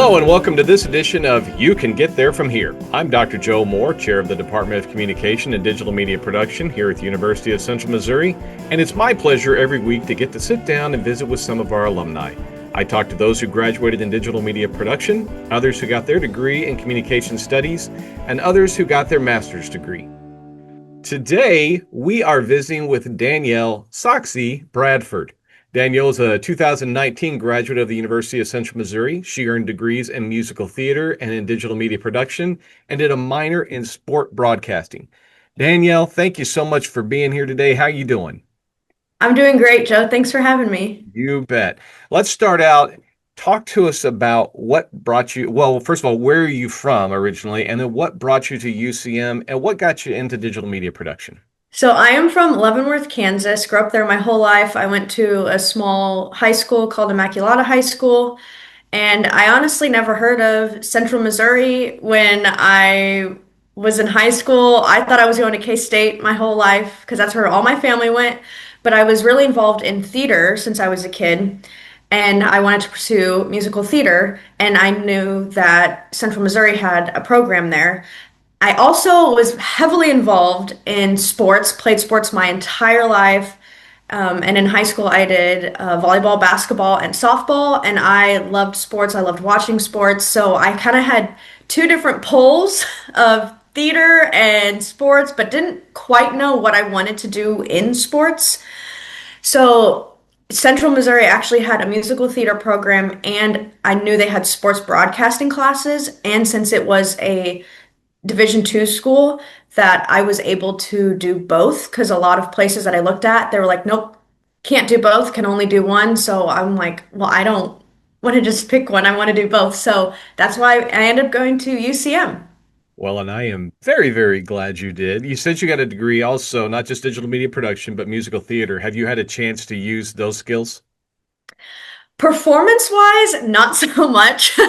Hello and welcome to this edition of You Can Get There From Here. I'm Dr. Joe Moore, Chair of the Department of Communication and Digital Media Production here at the University of Central Missouri, and it's my pleasure every week to get to sit down and visit with some of our alumni. I talk to those who graduated in digital media production, others who got their degree in communication studies, and others who got their master's degree. Today, we are visiting with Danielle Sachse, Bradford. Danielle is a 2019 graduate of the University of Central Missouri. She earned degrees in musical theater and in digital media production and did a minor in sport broadcasting. Danielle, thank you so much for being here today. How are you doing? I'm doing great, Joe. Thanks for having me. You bet. Let's start out. Talk to us about what brought you, well, first of all, where are you from originally? And then what brought you to UCM and what got you into digital media production? So I am from Leavenworth, Kansas. Grew up there my whole life. I went to a small high school called Immaculata High School, and I honestly never heard of Central Missouri when I was in high school. I thought I was going to K-State my whole life because that's where all my family went. But I was really involved in theater since I was a kid, and I wanted to pursue musical theater, and I knew that Central Missouri had a program there. I also was heavily involved in sports, played sports my entire life. And in high school, I did volleyball, basketball, and softball. And I loved sports. I loved watching sports. So I kind of had two different poles of theater and sports, but didn't quite know what I wanted to do in sports. So Central Missouri actually had a musical theater program, and I knew they had sports broadcasting classes. And since it was a Division II school, that I was able to do both, because a lot of places that I looked at, they were like, nope, can't do both, can only do one. So I'm like, well, I don't want to just pick one. I want to do both. So that's why I ended up going to UCM. Well, and I am very, very glad you did. You said you got a degree also, not just digital media production, but musical theater. Have you had a chance to use those skills? Performance wise, not so much.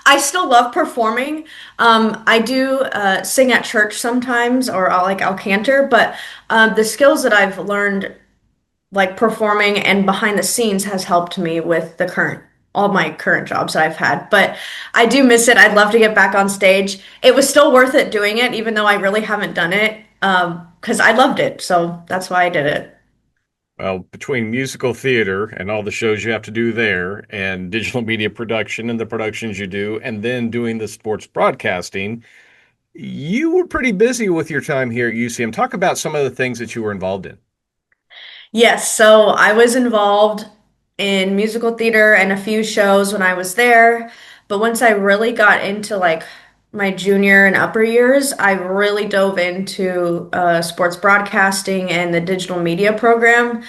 I still love performing. I do sing at church sometimes, or I'll cantor, but the skills that I've learned, like performing and behind the scenes, has helped me with the current all my current jobs that I've had. But I do miss it. I'd love to get back on stage. It was still worth it doing it, even though I really haven't done it, because I loved it. So that's why I did it. Well, between musical theater and all the shows you have to do there, and digital media production and the productions you do, and then doing the sports broadcasting, you were pretty busy with your time here at UCM. Talk about some of the things that you were involved in. Yes, so I was involved in musical theater and a few shows when I was there. But once I really got into like my junior and upper years, I really dove into sports broadcasting and the digital media program.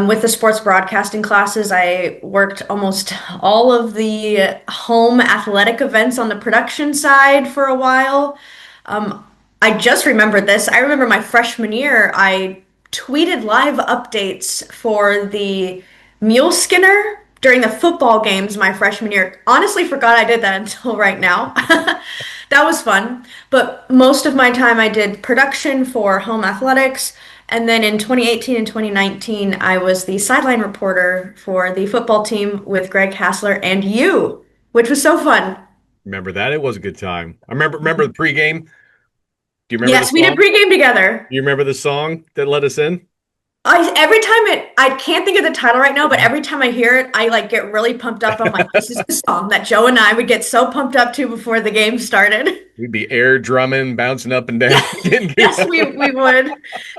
With the sports broadcasting classes, I worked almost all of the home athletic events on the production side for a while. Um, I just remembered this. I remember my freshman year, I tweeted live updates for the Mule Skinner during the football games my freshman year. Honestly, forgot I did that until right now. That was fun. But most of my time I did production for home athletics. And then in 2018 and 2019, I was the sideline reporter for the football team with Greg Hassler and you, which was so fun. Remember that? It was a good time. I remember the pregame. Do you remember the Yes, we did song? pregame together. Do you remember the song that let us in? Every time I can't think of the title right now, but every time I hear it, I like get really pumped up. I'm like, this is the song that Joe and I would get so pumped up to before the game started. We'd be air drumming, bouncing up and down. getting Yes, good. we would.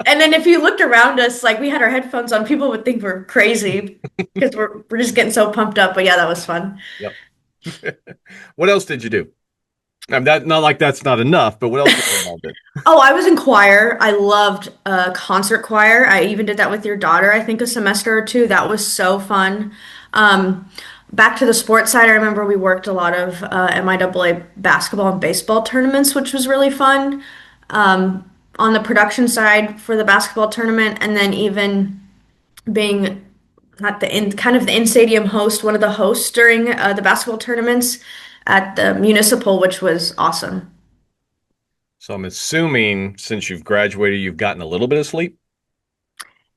And then if you looked around us, like we had our headphones on, people would think we're crazy because we're just getting so pumped up. But yeah, that was fun. Yep. What else did you do? That not like that's not enough, but what else were you involved in? Oh, I was in choir. I loved concert choir. I even did that with your daughter, I think a semester or two. That was so fun. Um, Back to the sports side, I remember we worked a lot of MIAA basketball and baseball tournaments, which was really fun. On the production side for the basketball tournament, and then even being not the in kind of the in stadium host, one of the hosts during the basketball tournaments at the municipal, which was awesome. So I'm assuming since you've graduated, you've gotten a little bit of sleep.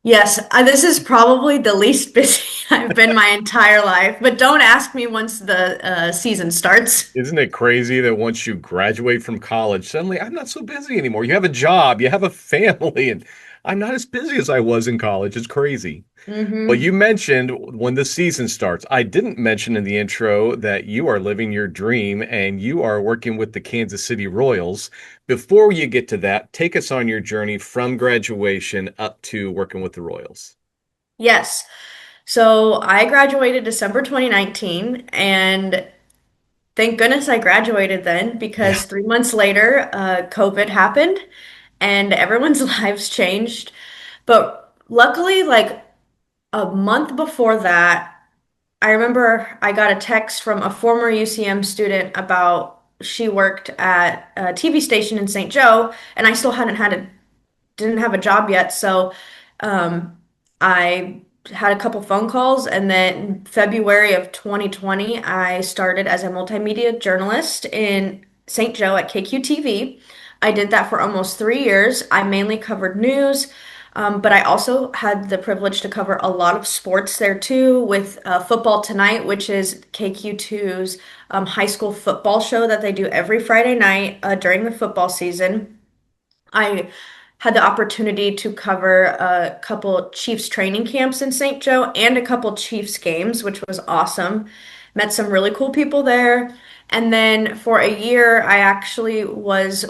Yes, this is probably the least busy I've been my entire life, but don't ask me once the season starts. Isn't it crazy that once you graduate from college, suddenly I'm not so busy anymore? You have a job, you have a family, and I'm not as busy as I was in college. It's crazy. Well, you Hmm. mentioned when the season starts. I didn't mention in the intro that you are living your dream and you are working with the Kansas City Royals. Before you get to that, take us on your journey from graduation up to working with the Royals. Yes. So I graduated December 2019, and thank goodness I graduated then Yeah. because 3 months later, COVID happened and everyone's lives changed. But luckily, like a month before that, I remember I got a text from a former UCM student about she worked at a TV station in St. Joe, and I still didn't have a job yet. So um, I had a couple phone calls, and then February of 2020, I started as a multimedia journalist in St. Joe at KQTV. I did that for almost 3 years. I mainly covered news, but I also had the privilege to cover a lot of sports there too, with Football Tonight, which is KQ2's high school football show that they do every Friday night during the football season. I had the opportunity to cover a couple Chiefs training camps in St. Joe and a couple Chiefs games, which was awesome. Met some really cool people there. And then for a year, I actually was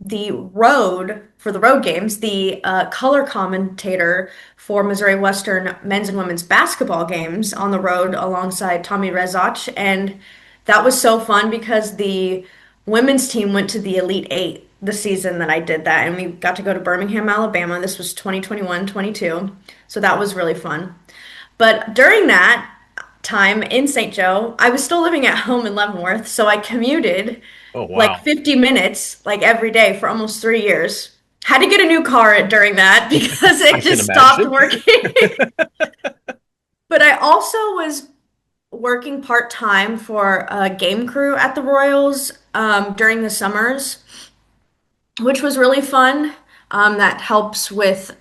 the road for the road games, the color commentator for Missouri Western men's and women's basketball games on the road alongside Tommy Rezach. And that was so fun because the women's team went to the Elite Eight the season that I did that, and we got to go to Birmingham, Alabama. This was 2021, 22. So that was really fun. But during that time in St. Joe, I was still living at home in Leavenworth, so I commuted Oh, like wow. 50 minutes like every day for almost 3 years. Had to get a new car during that because I it can just stopped imagine. working. But I also was working part-time for a game crew at the Royals during the summers, which was really fun. That helps with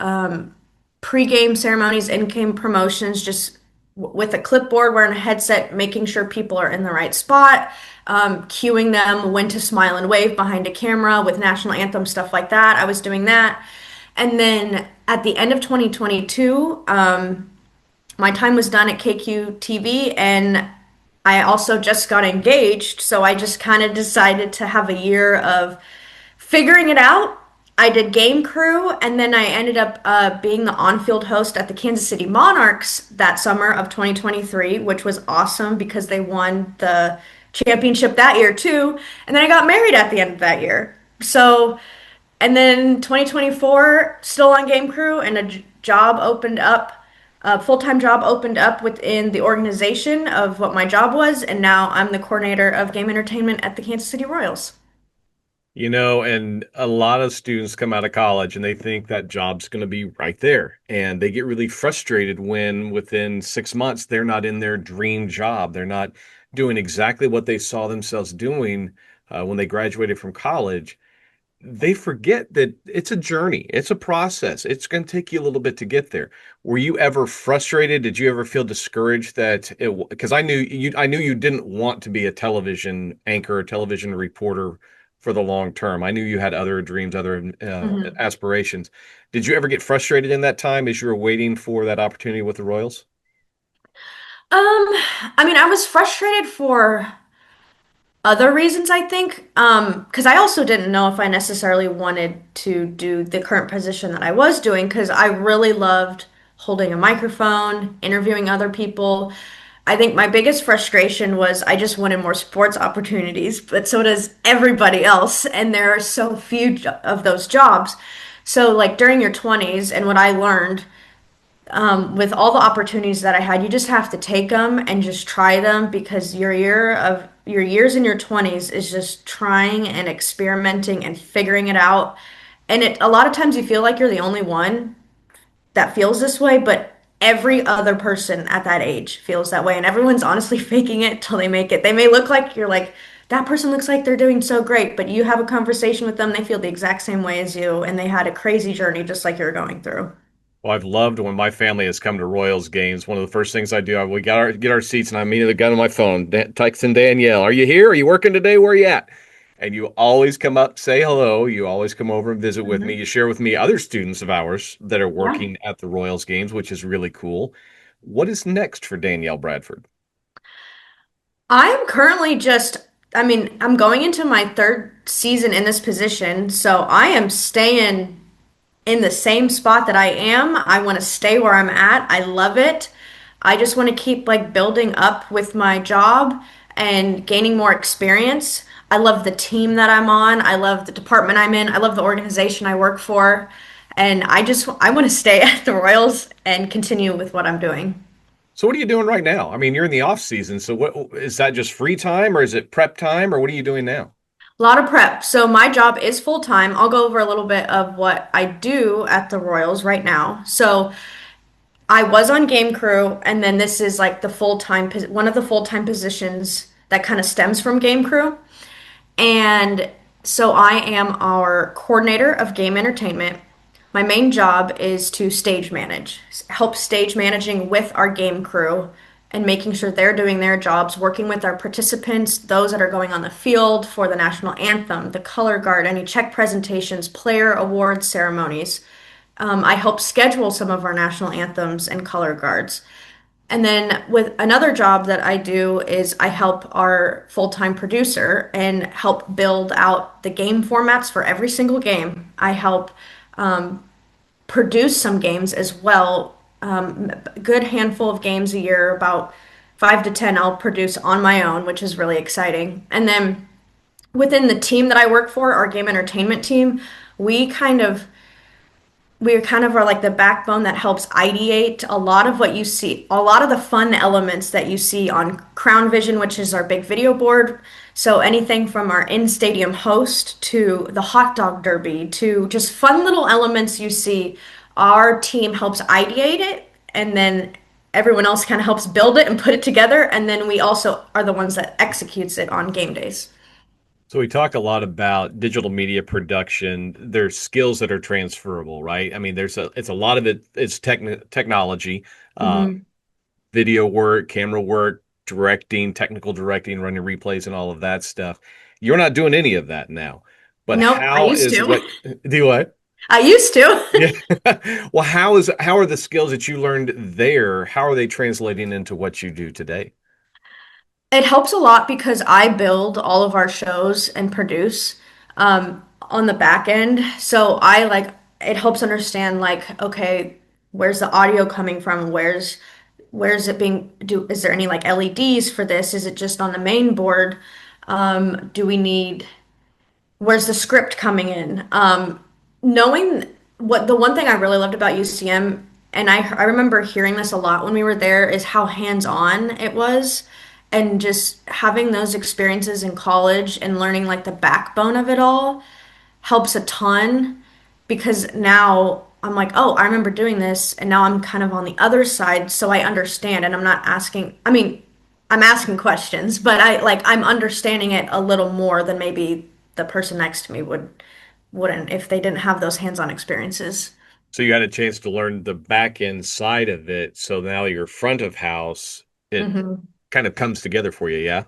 pre-game ceremonies, in-game promotions, just with a clipboard, wearing a headset, making sure people are in the right spot, cueing them when to smile and wave behind a camera with national anthem, stuff like that. I was doing that. And then at the end of 2022, my time was done at KQTV, and I also just got engaged. So I just kind of decided to have a year of figuring it out. I did game crew, and then I ended up being the on-field host at the Kansas City Monarchs that summer of 2023, which was awesome because they won the championship that year too. And then I got married at the end of that year. So, and then 2024, still on game crew, and job opened up, a full-time job opened up within the organization of what my job was, and now I'm the coordinator of game entertainment at the Kansas City Royals. And a lot of students come out of college and they think that job's going to be right there. And they get really frustrated when within 6 months they're not in their dream job. They're not doing exactly what they saw themselves doing when they graduated from college. They forget that it's a journey, it's a process. It's going to take you a little bit to get there. Were you ever frustrated? Did you ever feel discouraged that it, because I knew you didn't want to be a television anchor, a television reporter for the long term. I knew you had other dreams, other Mhm. aspirations. Did you ever get frustrated in that time as you were waiting for that opportunity with the Royals? I mean, I was frustrated for other reasons, I think, because I also didn't know if I necessarily wanted to do the current position that I was doing, because I really loved holding a microphone, interviewing other people. I think my biggest frustration was I just wanted more sports opportunities, but so does everybody else, and there are so few of those jobs. So, like during your 20s, and what I learned with all the opportunities that I had, you just have to take them and just try them because your years in your 20s is just trying and experimenting and figuring it out. And it a lot of times you feel like you're the only one that feels this way, but every other person at that age feels that way, and everyone's honestly faking it till they make it. They may look like you're like that person looks like they're doing so great, but you have a conversation with them, they feel the exact same way as you, and they had a crazy journey just like you're going through. Well, I've loved when my family has come to Royals games. One of the first things I do, we got our get our seats, and I immediately got on my phone, texting Danielle, "Are you here? Are you working today? Where are you at?" And you always come up, say hello. You always come over and visit with me. Mhm. You share with me other students of ours that are Yeah. working at the Royals games, which is really cool. What is next for Danielle Bradford? I'm currently I'm going into my third season in this position, so I am staying in the same spot that I am. I want to stay where I'm at. I love it. I just want to keep like building up with my job and gaining more experience. I love the team that I'm on. I love the department I'm in. I love the organization I work for. And I want to stay at the Royals and continue with what I'm doing. So, what are you doing right now? I mean, you're in the off season, so what is that? Just free time, or is it prep time, or what are you doing now? A lot of prep. So my job is full time. I'll go over a little bit of what I do at the Royals right now. So I was on game crew, and then this is like the one of the full time positions that kind of stems from game crew. And so I am our coordinator of game entertainment. My main job is to stage manage, help stage managing with our game crew and making sure they're doing their jobs, working with our participants, those that are going on the field for the national anthem, the color guard, any check presentations, player awards ceremonies. I help schedule some of our national anthems and color guards. And then with another job that I do is I help our full-time producer and help build out the game formats for every single game. I help produce some games as well. A good handful of games a year, about 5 to 10 I'll produce on my own, which is really exciting. And then within the team that I work for, our game entertainment team, we kind of we're kind of are like the backbone that helps ideate a lot of what you see, a lot of the fun elements that you see on Crown Vision, which is our big video board. So anything from our in-stadium host to the hot dog derby to just fun little elements you see, our team helps ideate it, and then everyone else kind of helps build it and put it together, and then we also are the ones that executes it on game days. So we talk a lot about digital media production. There's skills that are transferable, right? I mean, it's a lot of it. It's technology, uh, Hmm. video work, camera work, directing, technical directing, running replays, and all of that stuff. You're not doing any of that now. But Nope, I how used is to. what do what? I used Yeah. to. Well, how are the skills that you learned there? How are they translating into what you do today? It helps a lot because I build all of our shows and produce on the back end. So I like it helps understand like, okay, where's the audio coming from? Where's it being is there any like LEDs for this? Is it just on the main board? Do we need where's the script coming in? Knowing what the one thing I really loved about UCM, and I remember hearing this a lot when we were there, is how hands-on it was, and just having those experiences in college and learning like the backbone of it all helps a ton because now I'm like, oh, I remember doing this, and now I'm kind of on the other side, so I understand, and I'm not asking. I mean, I'm asking questions, but I'm understanding it a little more than maybe the person next to me wouldn't if they didn't have those hands-on experiences. So you had a chance to learn the back end side of it. So now your front of house, it Hmm. kind of comes together for you, yeah?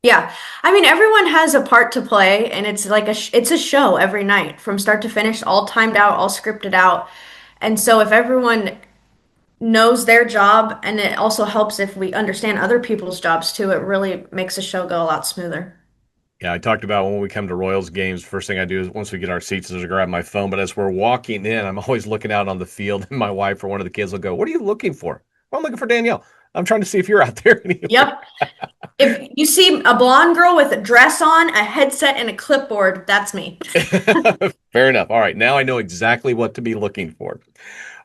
Yeah. I mean, everyone has a part to play, and it's like it's a show every night from start to finish, all timed out, all scripted out. And so if everyone knows their job, and it also helps if we understand other people's jobs too, it really makes the show go a lot smoother. Yeah, I talked about when we come to Royals games, first thing I do is once we get our seats is to grab my phone. But as we're walking in, I'm always looking out on the field, and my wife or one of the kids will go, "What are you looking for?" "Well, I'm looking for Danielle. I'm trying to see if you're out there anywhere." Yep. If you see a blonde girl with a dress on, a headset, and a clipboard, that's me. Fair enough. All right, now I know exactly what to be looking for.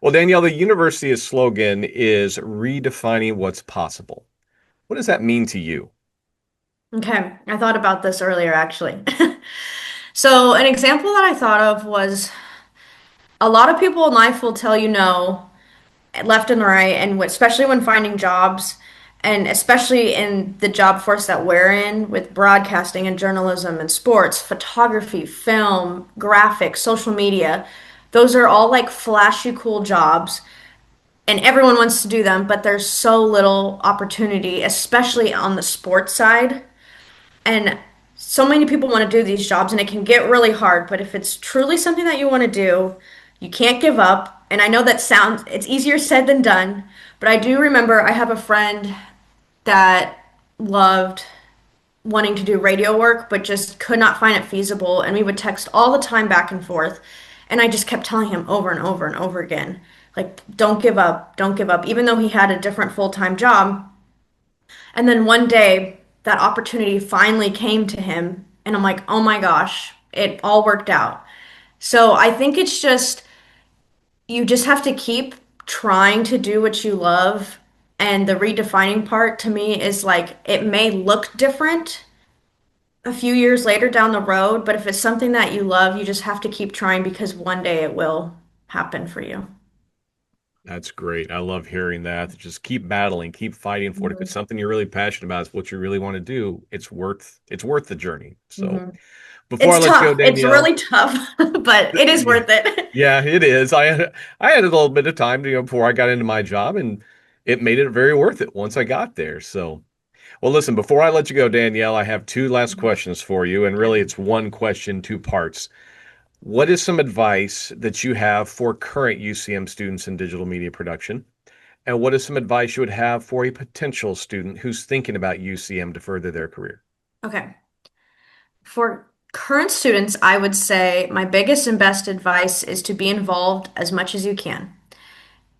Well, Danielle, the university's slogan is redefining what's possible. What does that mean to you? Okay, I thought about this earlier actually. So, an example that I thought of was a lot of people in life will tell you no, left and right, and especially when finding jobs, and especially in the job force that we're in with broadcasting and journalism and sports, photography, film, graphics, social media. Those are all like flashy, cool jobs, and everyone wants to do them, but there's so little opportunity, especially on the sports side. And so many people want to do these jobs, and it can get really hard. But if it's truly something that you want to do, you can't give up. And I know that sounds, it's easier said than done, but I do remember I have a friend that loved wanting to do radio work, but just could not find it feasible. And we would text all the time back and forth. And I just kept telling him over and over and over again, like, don't give up, don't give up, even though he had a different full-time job. And then one day, that opportunity finally came to him. And I'm like, oh my gosh, it all worked out. So I think it's just, you just have to keep trying to do what you love. And the redefining part to me is like, it may look different a few years later down the road, but if it's something that you love, you just have to keep trying because one day it will happen for you. That's great. I love hearing that. Just keep battling, keep fighting for it. If it's Mhm. something you're really passionate about, it's what you really want to do, it's worth the journey. So Mhm. before I It's let you go, tough. It's Danielle, really tough, but it is yeah, worth it. yeah, it is. I had a little bit of time before I got into my job, and it made it very worth it once I got there. So, well, listen, before I let you go, Danielle, I have two last questions for you, and really it's one question, two parts. What is some advice that you have for current UCM students in digital media production? And what is some advice you would have for a potential student who's thinking about UCM to further their career? Okay. For current students, I would say my biggest and best advice is to be involved as much as you can.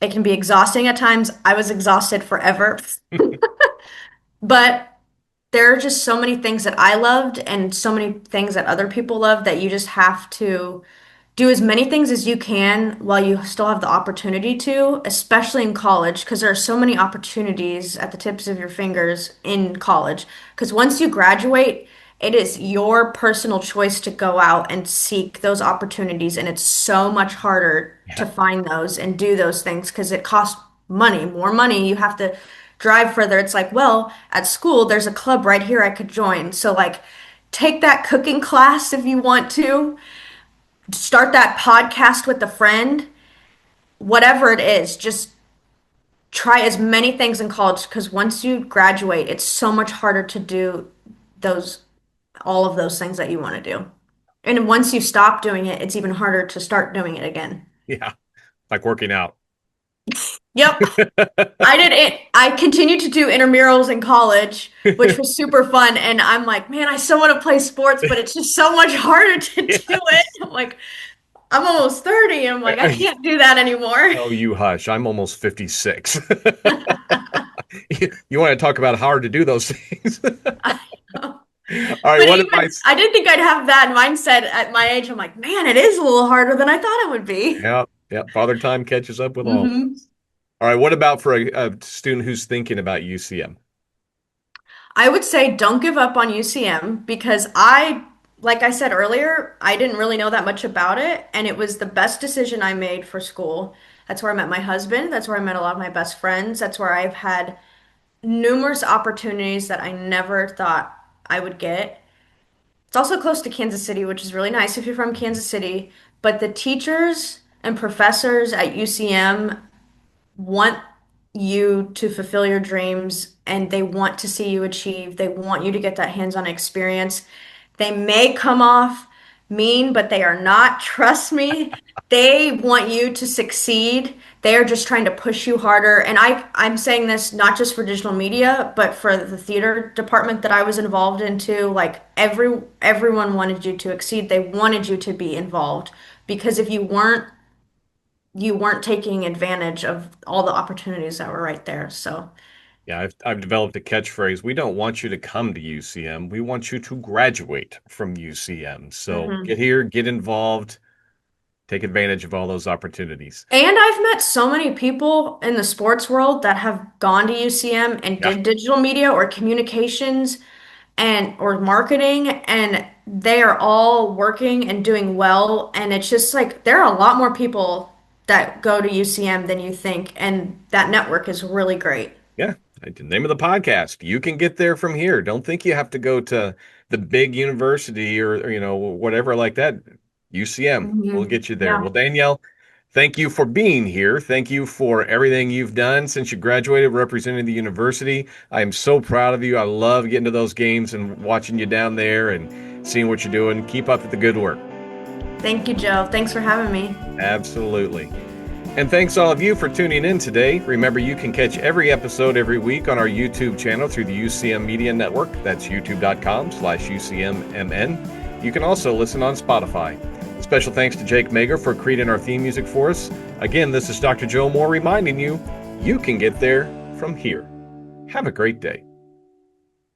It can be exhausting at times. I was exhausted forever, but there are just so many things that I loved and so many things that other people love that you just have to do as many things as you can while you still have the opportunity to, especially in college, because there are so many opportunities at the tips of your fingers in college. Because once you graduate, it is your personal choice to go out and seek those opportunities, and it's so much harder to Yeah. find those and do those things because it costs money, more money. You have to drive further. It's like, well, at school, there's a club right here I could join. So, like, take that cooking class if you want to, start that podcast with a friend, whatever it is, just try as many things in college because once you graduate, it's so much harder to do those, all of those things that you want to do. And once you stop doing it, it's even harder to start doing it again. Yeah. Like working out. Yep. I did it. I continued to do intramurals in college, which was super fun. And I'm like, man, I still want to play sports, but it's just so much harder to do it. Yes. I'm like, I'm almost 30. I'm like, I can't do that anymore. Oh, you hush. I'm almost 56. You want to talk about how hard to do those things? I know. All right, But what even advice? I didn't think I'd have that mindset at my age. I'm like, man, it is a little harder than I thought it would be. Yeah, yeah. Father Time catches up with all of Hmm. us. All right, what about for a student who's thinking about UCM? I would say don't give up on UCM because like I said earlier, I didn't really know that much about it, and it was the best decision I made for school. That's where I met my husband. That's where I met a lot of my best friends. That's where I've had numerous opportunities that I never thought I would get. It's also close to Kansas City, which is really nice if you're from Kansas City. But the teachers and professors at UCM want you to fulfill your dreams and they want to see you achieve. They want you to get that hands-on experience. They may come off mean, but they are not. Trust me. They want you to succeed. They are just trying to push you harder. And I'm saying this not just for digital media, but for the theater department that I was involved in too. Like everyone wanted you to exceed. They wanted you to be involved because if you weren't taking advantage of all the opportunities that were right there. So, Yeah, I've developed a catchphrase. We don't want you to come to UCM. We want you to graduate from UCM. So get mhm. here, get involved, take advantage of all those opportunities. And I've met so many people in the sports world that have gone to UCM and Yeah, did digital media or communications and or marketing and they are all working and doing well and it's just like there are a lot more people that go to UCM than you think and that network is really great. yeah. The name of the podcast. You can get there from here. Don't think you have to go to the big university or whatever like that. UCM. We'll Hmm. get you there. Yeah. Well, Danielle, thank you for being here. Thank you for everything you've done since you graduated representing the university. I am so proud of you. I love getting to those games and watching you down there and seeing what you're doing. Keep up with the good work. Thank you, Joe. Thanks for having me. Absolutely. And thanks all of you for tuning in today. Remember, you can catch every episode every week on our YouTube channel through the UCM Media Network. That's youtube.com/UCMMN. You can also listen on Spotify. Special thanks to Jake Mager for creating our theme music for us. Again, this is Dr. Joe Moore reminding you, you can get there from here. Have a great day.